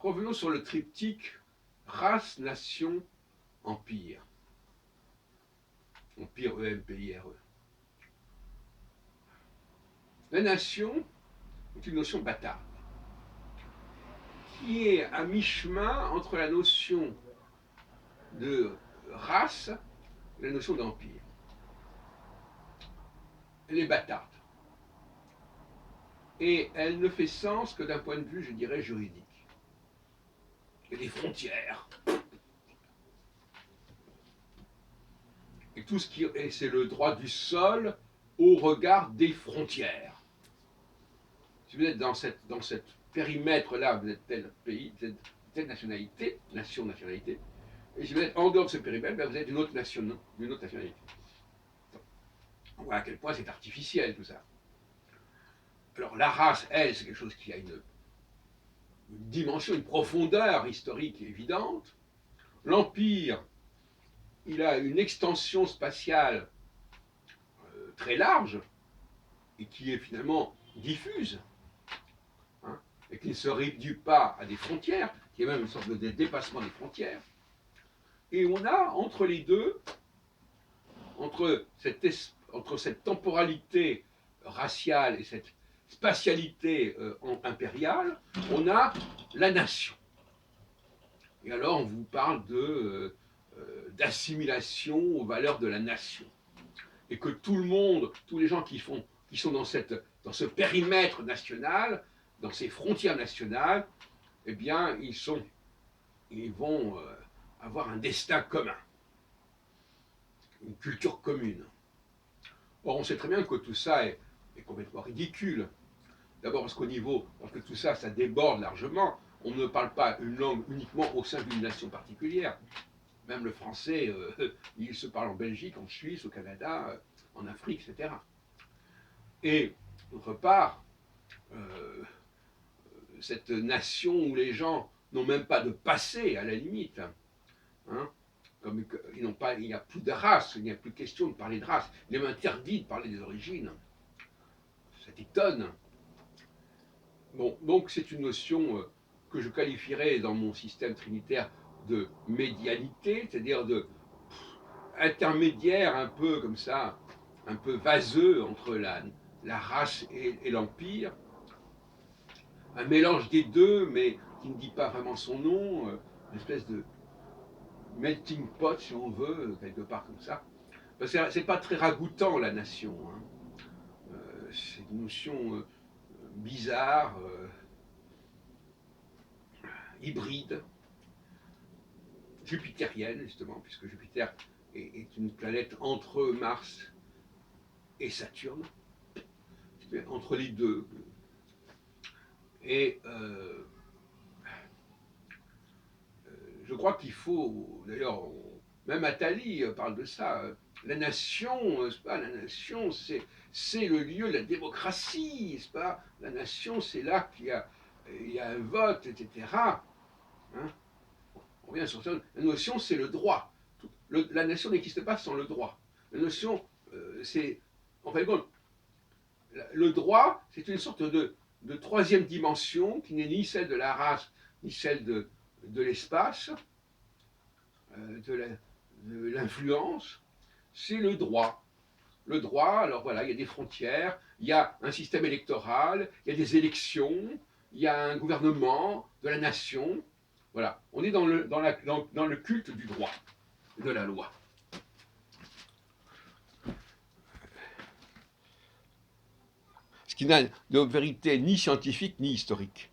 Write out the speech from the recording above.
revenons sur le triptyque race, nation, empire. Empire EMPIRE. La nation est une notion bâtarde, qui est à mi-chemin entre la notion de race et la notion d'empire. Elle est bâtarde. Et elle ne fait sens que d'un point de vue, je dirais, juridique. Il y a des frontières. Et tout ce qui est, c'est le droit du sol au regard des frontières. Si vous êtes dans cette périmètre-là, vous êtes tel pays, vous êtes telle nationalité, nationalité, et si vous êtes en dehors de ce périmètre, ben vous êtes d'une autre nationalité. On voit à quel point c'est artificiel tout ça. Alors la race, elle, c'est quelque chose qui a une dimension, une profondeur historique évidente. L'empire, il a une extension spatiale très large et qui est finalement diffuse, hein, et qui ne se réduit pas à des frontières, qui est même une sorte de dépassement des frontières. Et on a entre les deux, entre cette temporalité raciale et cette spatialité impériale, on a la nation. Et alors on vous parle d'assimilation aux valeurs de la nation. Et que tout le monde, tous les gens qui sont dans ce périmètre national, dans ces frontières nationales, eh bien, ils vont avoir un destin commun, une culture commune. Or, on sait très bien que tout ça est complètement ridicule. D'abord parce que tout ça, ça déborde largement. On ne parle pas une langue uniquement au sein d'une nation particulière. Même le français, il se parle en Belgique, en Suisse, au Canada, en Afrique, etc. Et d'autre part, cette nation où les gens n'ont même pas de passé, à la limite, hein, comme il n'y a plus de race, il n'y a plus question de parler de race, il est même interdit de parler des origines. Ça t'étonne. Bon, donc c'est une notion que je qualifierais dans mon système trinitaire de médialité, c'est-à-dire de intermédiaire un peu comme ça, un peu vaseux entre la race et l'empire, un mélange des deux, mais qui ne dit pas vraiment son nom, une espèce de melting pot, si on veut, quelque part comme ça. C'est pas très ragoûtant, la nation. Hein. C'est une notion bizarre, hybride, jupitérienne, justement, puisque Jupiter est une planète entre Mars et Saturne, entre les deux. Et je crois qu'il faut, d'ailleurs, même Attali parle de ça, la nation, la nation, c'est le lieu de la démocratie, n'est-ce pas? La nation, c'est là qu'il y a un vote, etc. Hein, on revient sur ça. La notion, c'est le droit. La nation n'existe pas sans le droit. La notion, c'est, en fin de compte, le droit, c'est une sorte de troisième dimension qui n'est ni celle de la race, ni celle de l'espace, de l'influence, c'est le droit. Le droit, alors voilà, il y a des frontières, il y a un système électoral, il y a des élections, il y a un gouvernement de la nation. Voilà, on est dans le culte du droit, de la loi. Ce qui n'a de vérité ni scientifique ni historique.